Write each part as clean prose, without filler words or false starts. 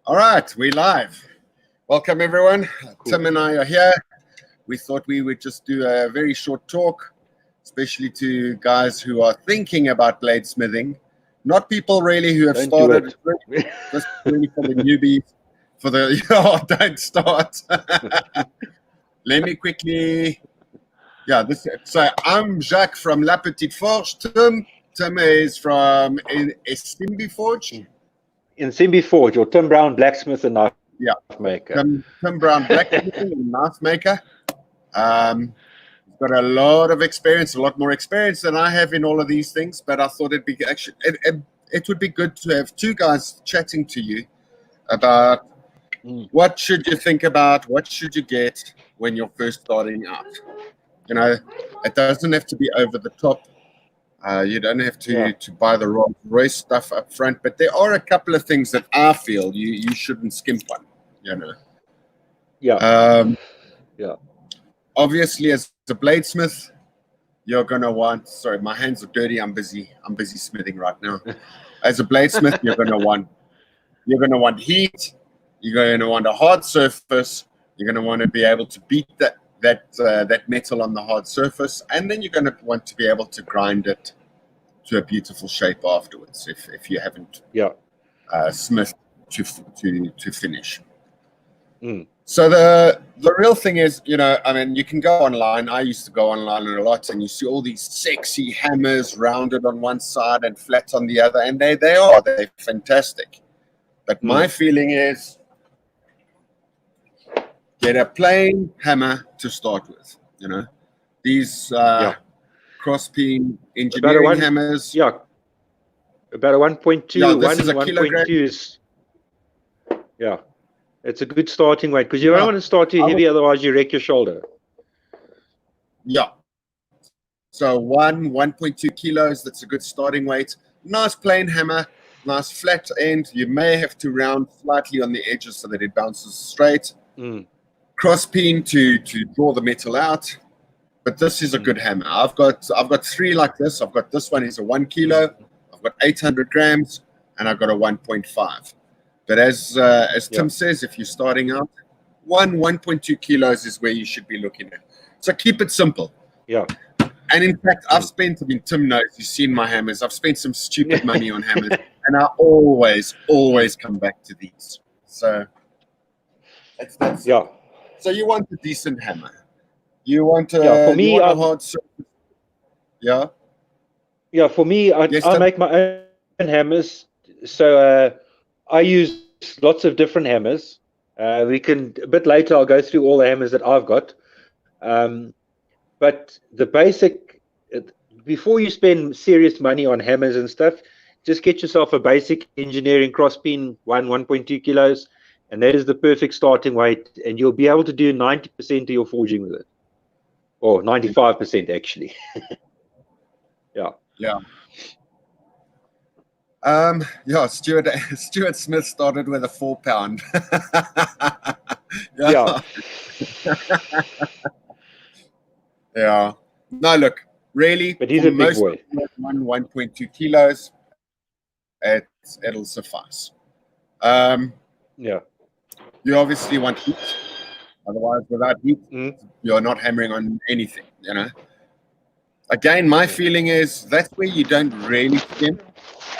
All right, we live. Welcome everyone. Cool. Tim and I are here. We thought we would just do a very short talk, especially to guys who are thinking about bladesmithing. Not people really who have Don't started, do it. just really for the newbies, for the, don't start. Let me quickly, so I'm Jacques from La Petite Forge. Tim is from Simbi Forge. In Simbi Forge, or Tim Brown Blacksmith and Knife Maker. Tim Brown Blacksmith and Knife Maker. He's got a lot of experience, a lot more experience than I have in all of these things. But I thought it would be good to have two guys chatting to you about what should you think about, what should you get when you're first starting out. You know, it doesn't have to be over the top. You don't have to buy the Rolls Royce stuff up front, but there are a couple of things that I feel you shouldn't skimp on. You know. Obviously, as a bladesmith, you're gonna want. Sorry, my hands are dirty. I'm busy smithing right now. As a bladesmith, you're gonna want heat. You're gonna want a hard surface. You're gonna want to be able to beat that metal on the hard surface, and then you're going to want to be able to grind it to a beautiful shape afterwards if you haven't smithed to finish. So the real thing is, you know, I mean, you can go online. I used to go online a lot, and you see all these sexy hammers, rounded on one side and flat on the other, and they're fantastic. But my feeling is, get a plain hammer to start with. You know, these cross-peen engineering hammers. Yeah, about a 1.2. This is a kilogram. 1.2 is, it's a good starting weight, because you don't want to start too heavy, otherwise you wreck your shoulder. Yeah. So 1.2 kilos. That's a good starting weight. Nice plain hammer. Nice flat end. You may have to round slightly on the edges so that it bounces straight. Cross peen to draw the metal out, but this is a good hammer. I've got three like this. I've got this one is a 1 kilo. I've got 800 grams, and I've got a 1.5. But as Tim says, if you're starting out, 1.2 kilos is where you should be looking at. So keep it simple. Yeah. And in fact, Tim knows, you've seen my hammers. I've spent some stupid money on hammers, and I always come back to these. So that's So you want a decent hammer. You want for me, a hard surface. Yeah. Yeah, for me, I make my own hammers. So I use lots of different hammers. A bit later, I'll go through all the hammers that I've got. But the basic, before you spend serious money on hammers and stuff, just get yourself a basic engineering cross-peen 1.2 kilos. And that is the perfect starting weight, and you'll be able to do 90% of your forging with it, or 95% actually. Stuart Smith started with a 4 pound. No, look, really, but he's a big boy. 1.2 kilos, it'll suffice. You obviously want heat. Otherwise, without heat, you're not hammering on anything, you know. Again, my feeling is that's where you don't really skimp.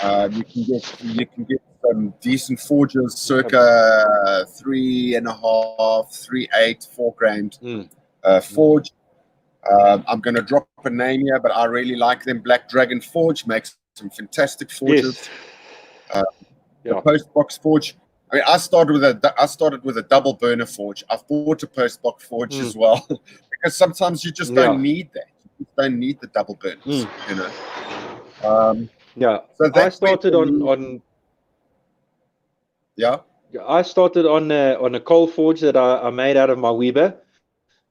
You can get some decent forges, circa 3.5, 3.8, 4 grand forge. I'm going to drop a name here, but I really like them. Black Dragon Forge makes some fantastic forges. The post box forge. I mean, I started with a double burner forge. I've bought a post box forge as well, because sometimes you just don't need that. You just don't need the double burners, you know. So I started on. I started on a coal forge that I made out of my Weber.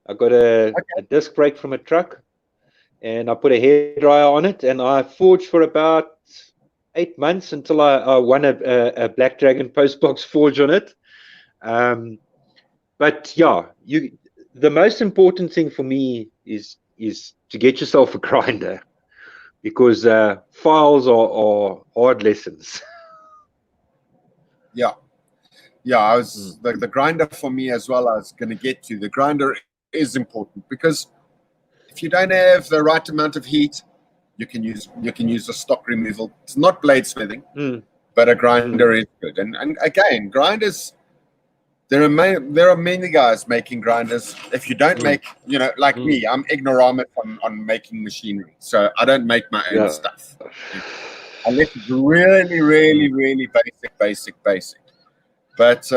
I got a disc brake from a truck, and I put a hairdryer on it, and I forged for about 8 months until I won a Black Dragon postbox forge on it. But the most important thing for me is to get yourself a grinder, because files are hard lessons. Yeah, I was the grinder for me as well. I was going to get to the grinder is important because if you don't have the right amount of heat, you can use a stock removal. It's not bladesmithing, but a grinder is good. And again, grinders. There are many guys making grinders. If you don't make, like me, I'm ignoramus on making machinery, so I don't make my own stuff. Unless it's really, really, really basic. But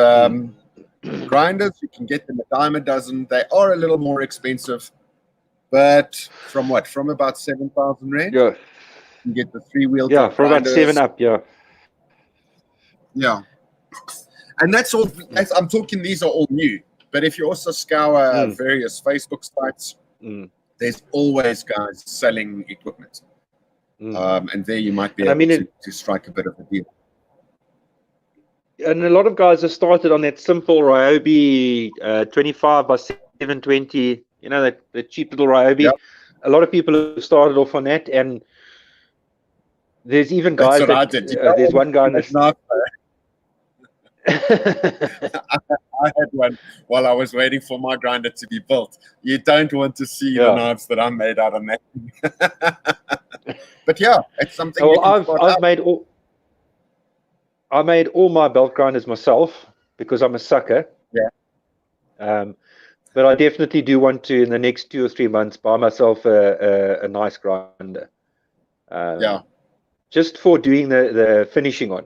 grinders, you can get them a dime a dozen. They are a little more expensive, but from about 7,000 rand. Yeah, you can get the 3-wheel. Yeah, for about 7 up. Yeah. And that's all. I'm talking. These are all new. But if you also scour various Facebook sites, there's always guys selling equipment, and there you might be able to strike a bit of a deal. And a lot of guys have started on that simple Ryobi 25 by 720. You know, that cheap little Ryobi. Yep. A lot of people have started off on that, and there's even guys That's what I did. There's one guy in this. I had one while I was waiting for my grinder to be built. You don't want to see the knives that I made out of that. But yeah, it's something. Well, I made all my belt grinders myself because I'm a sucker. Yeah. But I definitely do want to, in the next 2 or 3 months, buy myself a nice grinder. Just for doing the finishing on.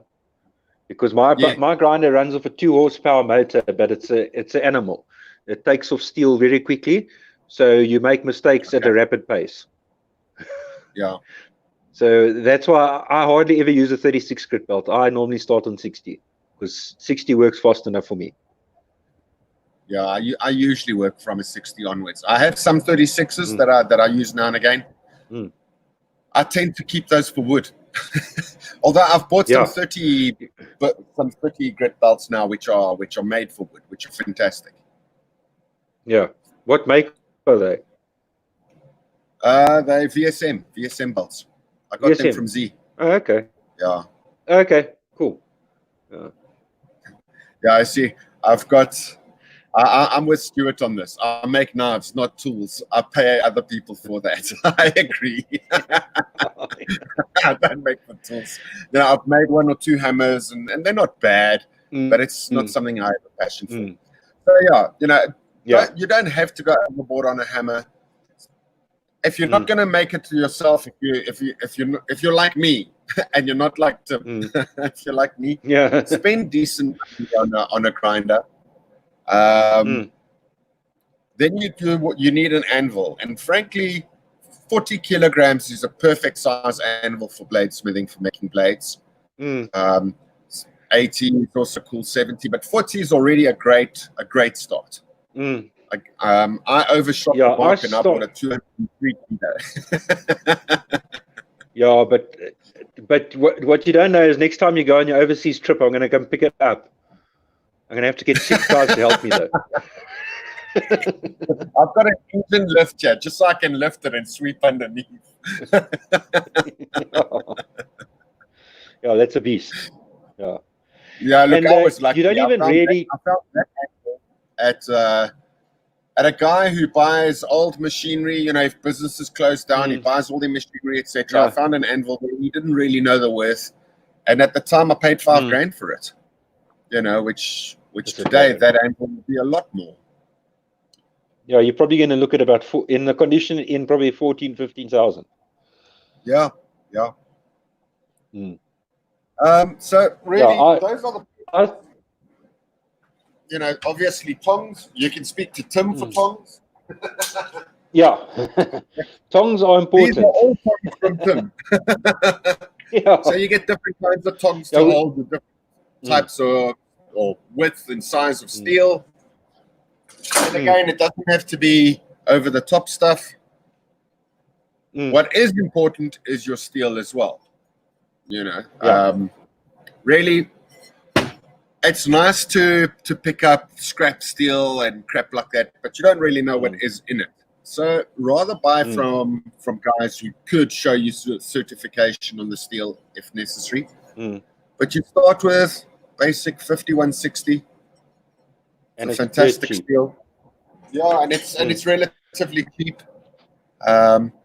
Because my grinder runs off a 2 horsepower motor, but it's an animal. It takes off steel very quickly, so you make mistakes at a rapid pace. Yeah. So that's why I hardly ever use a 36 grit belt. I normally start on 60 because 60 works fast enough for me. Yeah, I usually work from a 60 onwards. I have some 36s that I use now and again. I tend to keep those for wood. Although I've bought some 30 grit belts now, which are made for wood, which are fantastic. Yeah. What make are they? They're VSM belts. I got them from Z. Oh, okay. Yeah. Okay. Cool. Yeah, I see. I'm with Stuart on this. I make knives, not tools. I pay other people for that. I agree. I don't make the tools. I've made 1 or 2 hammers, and they're not bad, but it's not something I have a passion for. So you don't have to go overboard on a hammer. If you're not going to make it to yourself, if you're like me, and you're not like Tim, if you're like me, spend decent money on a grinder. Then you need an anvil, and frankly, 40 kilograms is a perfect size anvil for bladesmithing, for making blades. 80 is also cool, 70, but 40 is already a great start. I overshot the mark and I bought a 203 kilo. Yeah, but what you don't know is next time you go on your overseas trip, I'm going to come pick it up. I'm going to have to get 6 guys to help me, though. I've got an engine lift here, just so I can lift it and sweep underneath. Yeah, that's a beast. Yeah, look, I was lucky. You don't even really... I found that at a guy who buys old machinery. If businesses close down, he buys all the machinery, etc. I found an anvil where he didn't really know the worth. And at the time, I paid $5,000 for it. Which today that anvil would be a lot more. Yeah, you're probably going to look at about in the condition in probably 14,000, 15,000. Yeah. So really, those are the. Obviously tongs. You can speak to Tim for tongs. Yeah, tongs are important. These are all tongs from Tim. So you get different kinds of tongs to hold the different types of or width and size of steel. And again, it doesn't have to be over the top stuff. What is important is your steel as well. Really, it's nice to pick up scrap steel and crap like that, but you don't really know what is in it. So rather buy from guys who could show you certification on the steel if necessary. But you start with basic 5160, And It's a it's dirt fantastic cheap. steel. Yeah, and it's relatively cheap.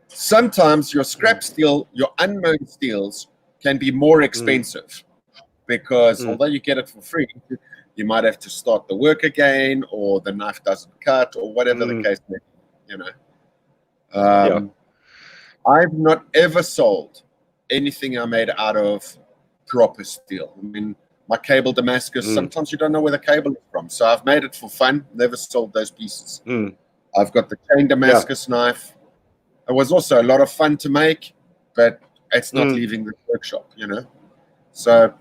Sometimes your scrap steel, your unmown steels, can be more expensive because although you get it for free, you might have to start the work again, or the knife doesn't cut, or whatever the case may be. You know, I've not ever sold anything I made out of proper steel. I mean, my cable Damascus, sometimes you don't know where the cable is from. So I've made it for fun, never sold those pieces. I've got the chain Damascus knife. It was also a lot of fun to make, but it's not leaving the workshop, you know. So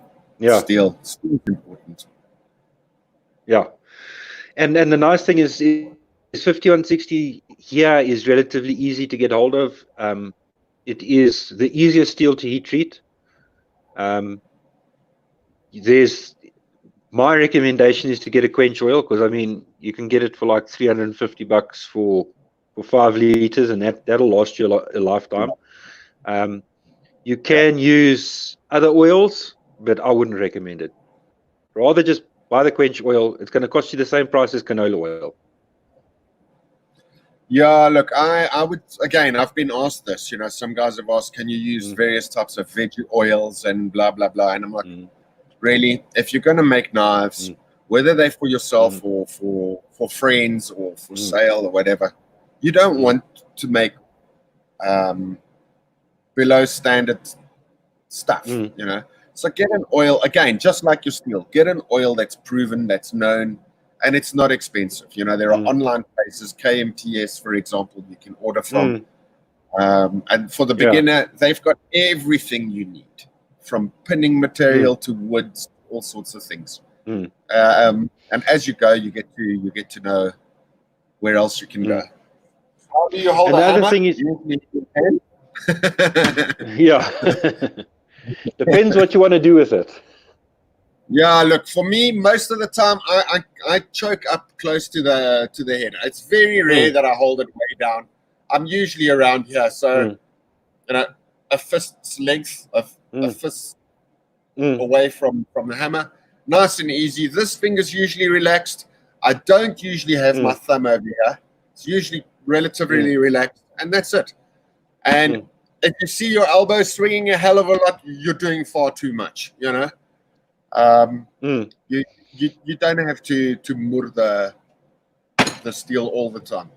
steel is important. Yeah. And the nice thing is 5160 here is relatively easy to get hold of. It is the easiest steel to heat treat. My recommendation is to get a quench oil, because I mean you can get it for like $350 for 5 liters, and that'll last you a lifetime. You can use other oils, but I wouldn't recommend it. Rather just buy the quench oil. It's going to cost you the same price as canola oil. Yeah, look, I would, again, I've been asked this, you know, some guys have asked, can you use various types of veggie oils and blah, blah, blah. And I'm like, really, if you're going to make knives, whether they're for yourself or for friends or for sale or whatever, you don't want to make below standard stuff, you know. So get an oil, again, just like your steel, get an oil that's proven, that's known, and it's not expensive. You know, there are online places, KMTS, for example, you can order from. And for the beginner, they've got everything you need, from pinning material to woods, all sorts of things. And as you go, you get to know where else you can go. How do you hold and a the hammer? other thing is, depends what you want to do with it. Yeah, look, for me, most of the time I choke up close to the head. It's very rare that I hold it way down. I'm usually around here, so you know, a fist's length, a fist away from the hammer, nice and easy. This finger's usually relaxed. I don't usually have my thumb over here. It's usually relatively relaxed, and that's it. And if you see your elbow swinging a hell of a lot, you're doing far too much, you know. You don't have to mur the steel all the time,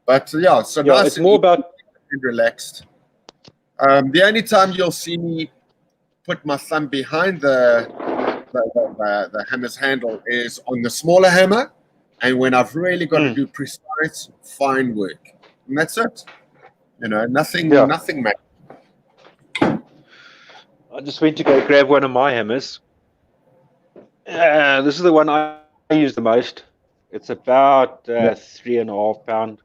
but yeah, so nice it's more about and relaxed. The only time you'll see me put my thumb behind the hammer's handle is on the smaller hammer, and when I've really got to do precise, fine work, and that's it. You know, nothing much. I just went to go grab one of my hammers. This is the one I use the most. It's about 3.5 pound,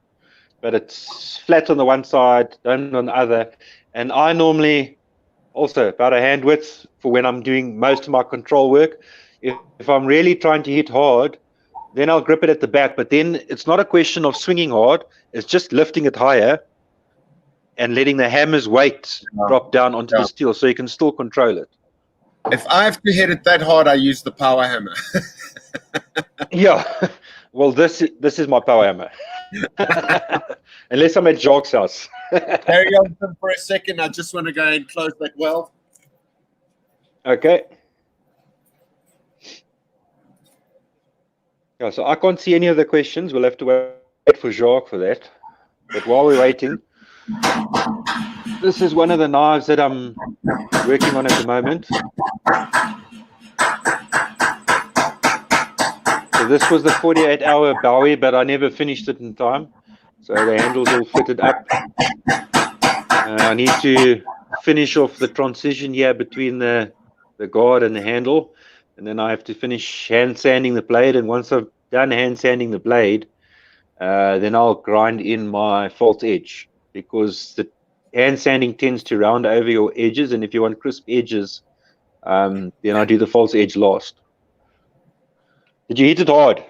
but it's flat on the one side, don't on the other. And I normally also about a hand width for when I'm doing most of my control work. If I'm really trying to hit hard, then I'll grip it at the back. But then it's not a question of swinging hard. It's just lifting it higher and letting the hammer's weight drop down onto the steel, so you can still control it. If I have to hit it that hard, I use the power hammer. Yeah, well, this is my power hammer. Unless I'm at Jacques' house. Carry on for a second. I just want to go and close that valve. Okay. Yeah, so I can't see any of the questions. We'll have to wait for Jacques for that. But while we're waiting, this is one of the knives that I'm working on at the moment. So this was the 48-hour Bowie, but I never finished it in time. So the handle's all fitted up. I need to finish off the transition here between the guard and the handle. And then I have to finish hand sanding the blade. And once I've done hand sanding the blade, then I'll grind in my false edge, because the hand sanding tends to round over your edges. And if you want crisp edges, then I do the false edge last. Did you hit it hard?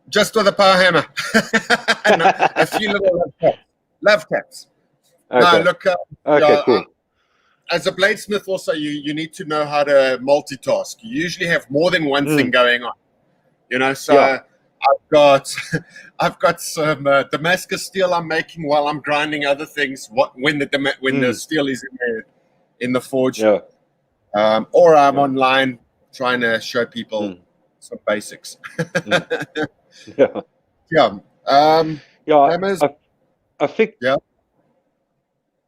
Just with a power hammer. No, a few little love taps. Okay. No, look. Cool. As a bladesmith, also, you need to know how to multitask. You usually have more than one thing going on. You know, so Yeah. I've got I've got some Damascus steel I'm making while I'm grinding other things. When the steel is in the forge, Yeah. or I'm Yeah. online trying to show people some basics. Yeah. Yeah. Yeah. Hammers. Yeah. Yeah.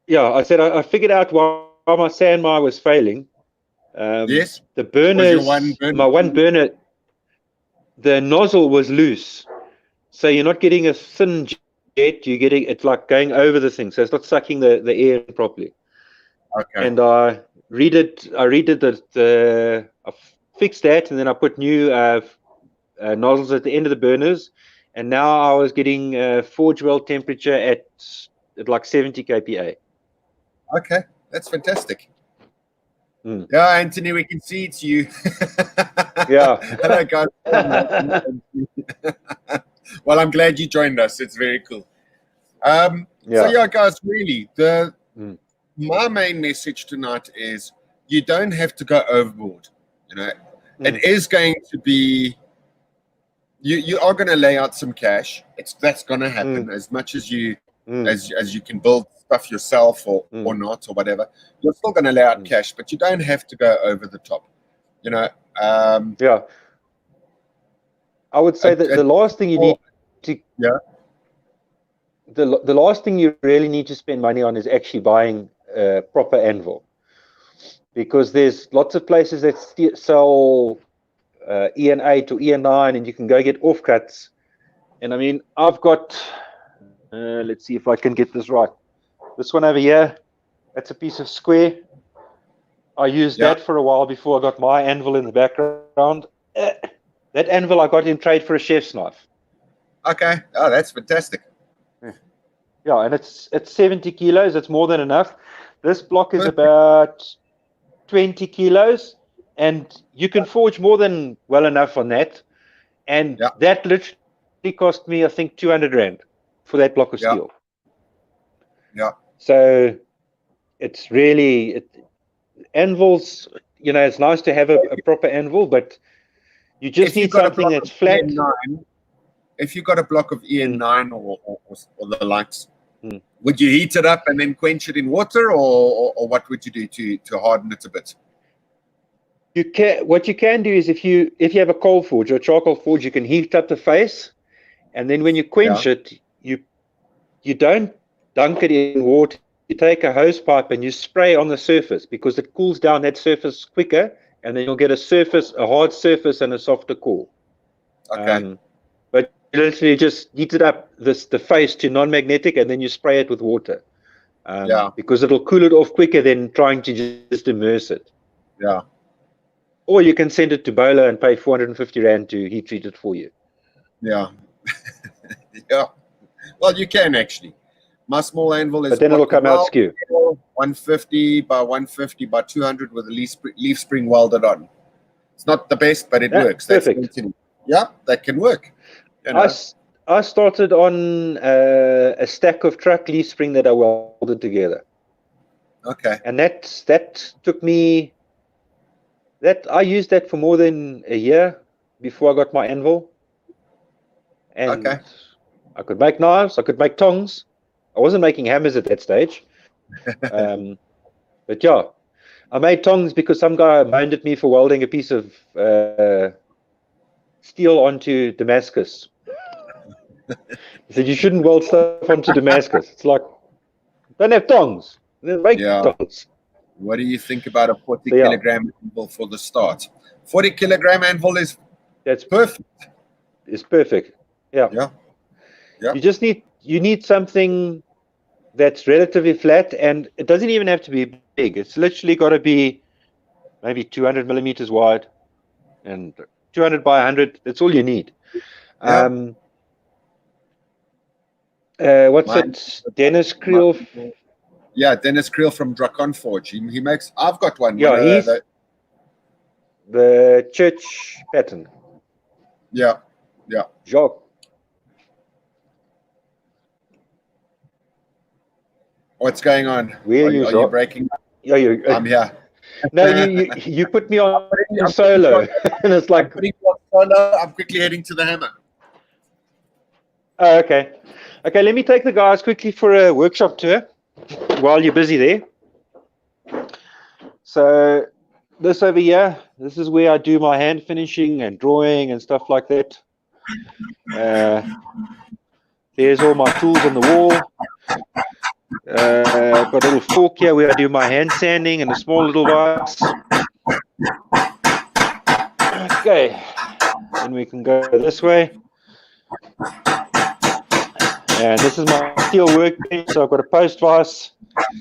Yeah. I said I figured out why my sandmire was failing. Yes. The Was your one burners, burner? my one burner, the nozzle was loose. So you're not getting a thin jet, you're getting it's like going over the thing. So it's not sucking the air in properly. Okay. And I redid I fixed that, and then I put new nozzles at the end of the burners, and now I was getting forge weld temperature at like 70 kPa. Okay. That's fantastic. Mm. Yeah, Anthony, we can see it's you. Yeah. Hello, guys. Well, I'm glad you joined us. It's very cool. So yeah, guys, really, my main message tonight is you don't have to go overboard. You know, it is going to be you are going to lay out some cash. That's going to happen as much as you as you can build stuff yourself or not or whatever. You're still going to lay out cash, but you don't have to go over the top. You know. Yeah. I would say that the last thing you need to the last thing you really need to spend money on is actually buying a proper anvil, because there's lots of places that sell EN8 or EN9, and you can go get offcuts. And I mean, I've got let's see if I can get this right. This one over here, that's a piece of square. I used that for a while before I got my anvil in the background. That anvil I got in trade for a chef's knife. Okay. Oh, that's fantastic. Yeah, and it's 70 kilos. It's more than enough. This block is about 20 kilos, and you can forge more than well enough on that. And that literally cost me, I think, 200 Rand for that block of steel. Yeah. So it's really anvils. You know, it's nice to have a proper anvil, but you just need something that's flat. EN9, if you got a block of EN9 or the likes, would you heat it up and then quench it in water, or what would you do to harden it a bit? You can. What you can do is if you have a coal forge or a charcoal forge, you can heat up the face, and then when you quench it, you don't dunk it in water. You take a hose pipe and you spray on the surface, because it cools down that surface quicker, and then you'll get a hard surface and a softer core. Okay. But you literally just heat it up the face to non-magnetic, and then you spray it with water. Because it'll cool it off quicker than trying to just immerse it. Yeah. Or you can send it to Bowler and pay 450 Rand to heat treat it for you. Yeah. Yeah. Well, you can actually. My small anvil is. But then it'll come out skew. 150 by 150 by 200 with a leaf spring welded on. It's not the best, but it works. Perfect. That can work. You know? I started on a stack of truck leaf spring that I welded together. Okay. And that took me. I used that for more than a year before I got my anvil. And I could make knives, I could make tongs. I wasn't making hammers at that stage. But yeah, I made tongs because some guy moaned at me for welding a piece of steel onto Damascus. He said, you shouldn't weld stuff onto Damascus. It's like, don't have tongs. Then make tongs. What do you think about a 40 kilogram anvil for the start? 40 kilogram anvil that's perfect. It's perfect. Yeah. You need something that's relatively flat, and it doesn't even have to be big. It's literally got to be maybe 200 millimeters wide and 200 by 100. That's all you need. What's it? Dennis Creel. Yeah, Dennis Creel from Dracon Forge. He makes. I've got one. Yeah, he's the church pattern. Yeah. Jacques. What's going on? Where are you breaking? Yeah, I'm here. No, you put me on solo, and it's like Oh no, I'm quickly heading to the hammer. Oh, okay. Okay, let me take the guys quickly for a workshop tour while you're busy there. So this over here, this is where I do my hand finishing and drawing and stuff like that. There's all my tools on the wall. I've got a little fork here where I do my hand sanding and a small little vise. Okay, then we can go this way. And this is my steel workbench. So I've got a post vise.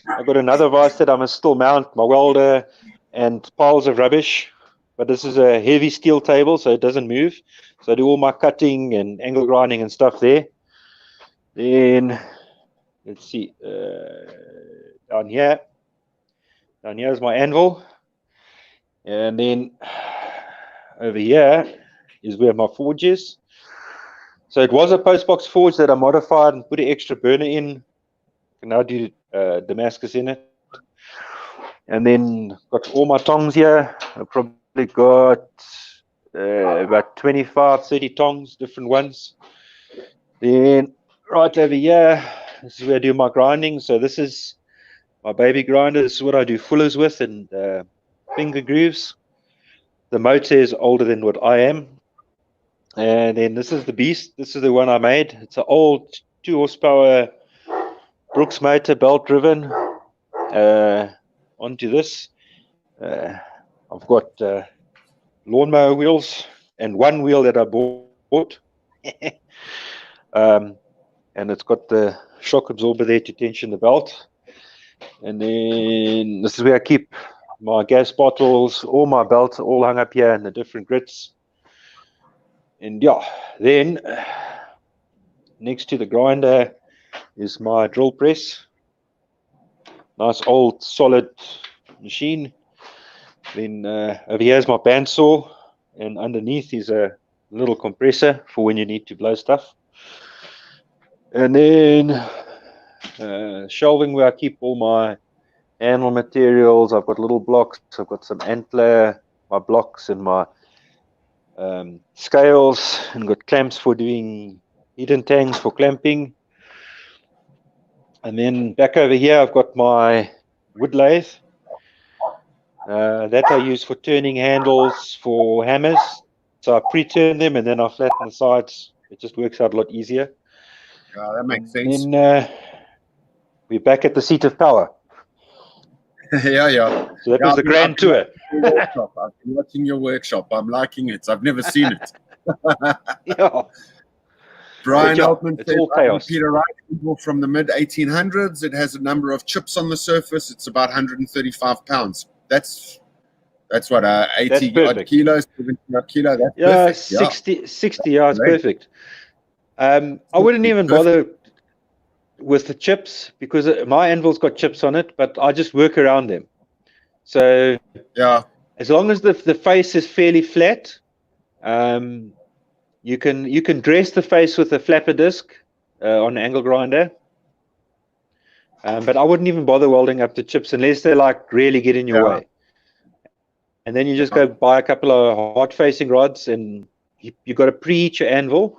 I've got another vise that I must still mount, my welder, and piles of rubbish. But this is a heavy steel table, so it doesn't move. So I do all my cutting and angle grinding and stuff there. Then, let's see, down here is my anvil. And then over here is where my forge is. So it was a postbox forge that I modified and put an extra burner in. Can now do Damascus in it. And then got all my tongs here. I probably got about 25, 30 tongs, different ones. Then right over here, this is where I do my grinding. So this is my baby grinder. This is what I do fullers with and finger grooves. The motor is older than what I am. And then this is the beast. This is the one I made. It's an old 2 horsepower Brooks motor, belt driven. Onto this. I've got lawnmower wheels and one wheel that I bought. And it's got the shock absorber there to tension the belt. And then this is where I keep my gas bottles, all my belts all hung up here in the different grits. And yeah, then next to the grinder is my drill press. Nice old solid machine. Then over here is my bandsaw, and underneath is a little compressor for when you need to blow stuff. And then shelving where I keep all my animal materials. I've got little blocks. I've got some antler, my blocks, and my scales, and got clamps for doing hidden tangs for clamping. And then back over here, I've got my wood lathe. That I use for turning handles for hammers. So I pre-turn them and then I flatten the sides. It just works out a lot easier. Yeah, that makes sense. Then we're back at the seat of power. Yeah. So that was the grand tour. I've been watching your workshop. I'm liking it. I've never seen it. Yeah. Brian Altman it's all chaos. Peter Wright, from the mid-1800s. It has a number of chips on the surface. It's about 135 pounds. That's what, 80 odd kilos, 70 odd kilo. That's perfect. 60 yards, perfect. I wouldn't even bother with the chips because my anvil's got chips on it, but I just work around them. So yeah, as long as the face is fairly flat, you can dress the face with a flapper disc on an angle grinder. But I wouldn't even bother welding up the chips unless they like really get in your way. And then you just go buy a couple of hot-facing rods, and you got to preheat your anvil.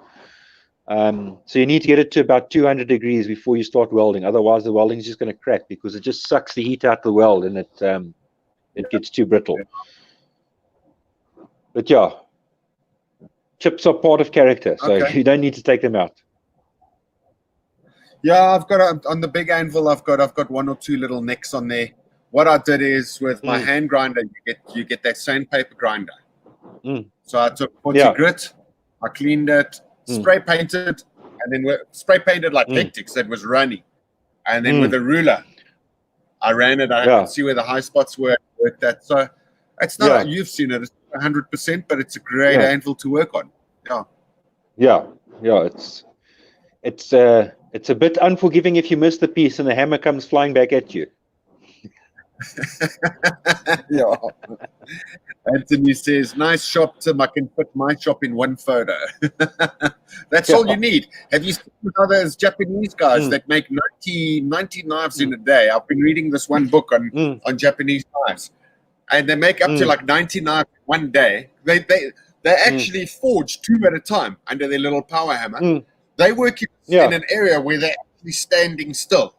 So you need to get it to about 200 degrees before you start welding. Otherwise, the welding is just going to crack because it just sucks the heat out the weld, and it gets too brittle. But yeah, chips are part of character, so you don't need to take them out. Yeah, I've got on the big anvil. I've got one or two little nicks on there. What I did is with my hand grinder, you get that sandpaper grinder. So I took 40 grit, I cleaned it, spray painted, and then spray painted like hectic, so it was runny. And then with a ruler, I ran it. I could see where the high spots were. Worked that. So it's not you've seen it. It's 100%, but it's a great anvil to work on. Yeah. It's a bit unforgiving if you miss the piece and the hammer comes flying back at you. Yeah. Anthony says, nice shop, Tim. I can fit my shop in one photo. That's all you need. Have you seen others Japanese guys that make 90 knives in a day? I've been reading this one book on Japanese knives, and they make up to like 90 knives one day. They actually forge 2 at a time under their little power hammer. They work in an area where they're actually standing still,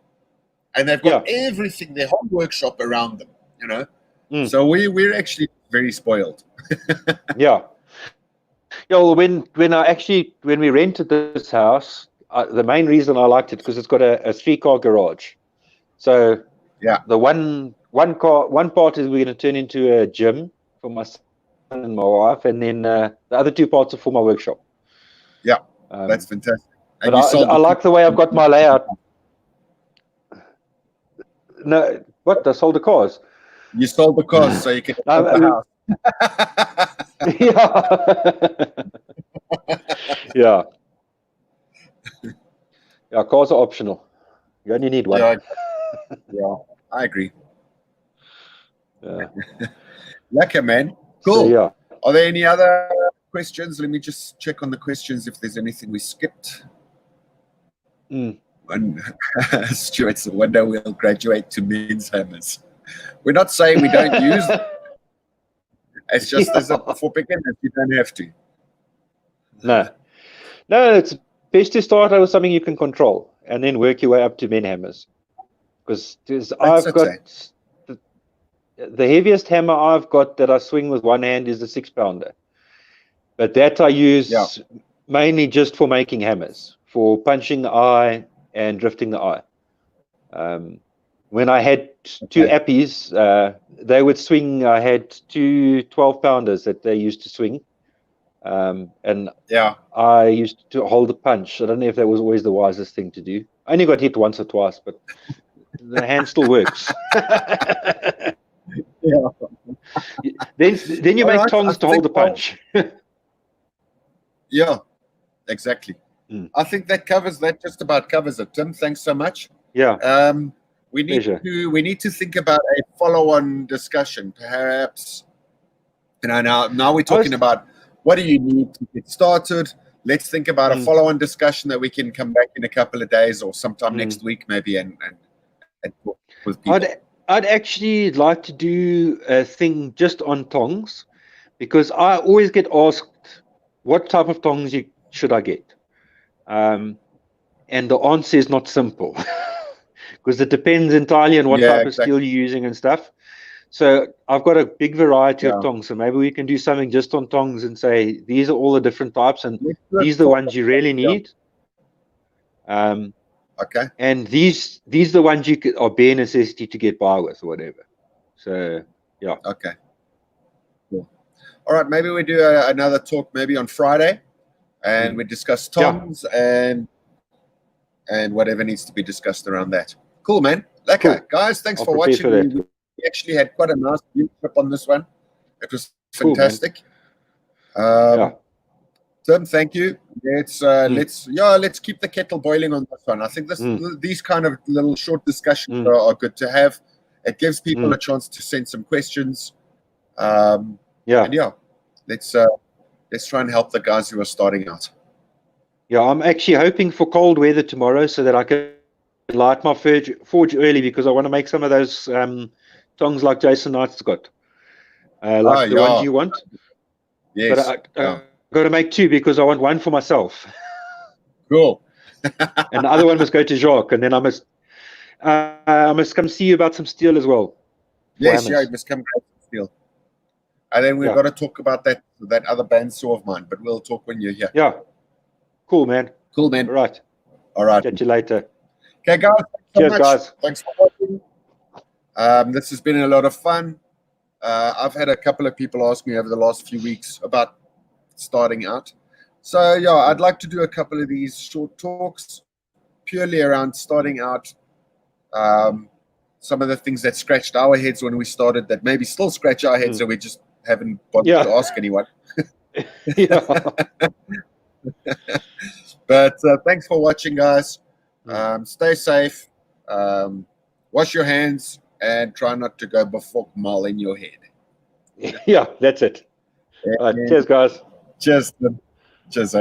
and they've got everything, their whole workshop around them. You know, so we're actually very spoiled. Yeah. Well, when we rented this house, the main reason I liked it because it's got a 3-car garage. So the one part is we're going to turn into a gym for my son and my wife, and then the other 2 parts are for my workshop. Yeah, that's fantastic. And I like the way I've got my layout. No, what? I sold the cars. You sold the cars so you can sell the house. Yeah. Yeah, cars are optional. You only need one. Yeah, I agree. Yeah. Lekker, man. Cool. So, yeah. Are there any other questions? Let me just check on the questions if there's anything we skipped. And Stuart said, one day we'll graduate to men's hammers. We're not saying we don't use them. It's just for beginners, you don't have to. No, it's best to start out with something you can control and then work your way up to men hammers. Because I've got the heaviest hammer I've got that I swing with one hand is the 6-pounder. But that I use mainly just for making hammers, for punching the eye and drifting the eye. When I had 2 appies, they would swing. I had 2 12-pounders that they used to swing. And I used to hold the punch. I don't know if that was always the wisest thing to do. I only got hit once or twice, but the hand still works. Then you make tongs to hold the punch. Yeah, exactly. I think that just about covers it. Tim, thanks so much. Yeah. We need to think about a follow-on discussion, perhaps. Now we're talking about what do you need to get started. Let's think about a follow-on discussion that we can come back in a couple of days or sometime next week, maybe, and talk with people. I'd actually like to do a thing just on tongs, because I always get asked what type of tongs should I get, and the answer is not simple. Because it depends entirely on what type of steel you're using and stuff. So I've got a big variety of tongs. So maybe we can do something just on tongs and say, these are all the different types and these are the ones you really need. Okay. And these are the ones are bare necessity to get by with or whatever. So, yeah. Okay. Cool. All right. Maybe we do another talk maybe on Friday and we discuss tongs and whatever needs to be discussed around that. Cool, man. Lekker. Guys, thanks for watching. We actually had quite a nice trip on this one. It was fantastic. Tim, thank you. Let's keep the kettle boiling on this one. I think these kind of little short discussions are good to have. It gives people a chance to send some questions. And let's try and help the guys who are starting out. Yeah, I'm actually hoping for cold weather tomorrow so that I can light my forge early, because I want to make some of those tongs like Jason Knight's got, like the ones you want. Yes. But I got to make 2 because I want one for myself. Cool. And the other one must go to Jacques, and then I must come see you about some steel as well. Yes, you must come grab some steel. And then we've got to talk about that other bandsaw of mine, but we'll talk when you're here. Yeah. Cool, man. Cool, man. All right. Catch you later. Okay, guys. Cheers, guys. Thanks for watching. This has been a lot of fun. I've had a couple of people ask me over the last few weeks about starting out. So, yeah, I'd like to do a couple of these short talks purely around starting out. Some of the things that scratched our heads when we started that maybe still scratch our heads and we just haven't bothered to ask anyone. But thanks for watching, guys. Stay safe. Wash your hands and try not to go before mal in your head. Yeah, that's it. Cheers, guys. Cheers. Cheers.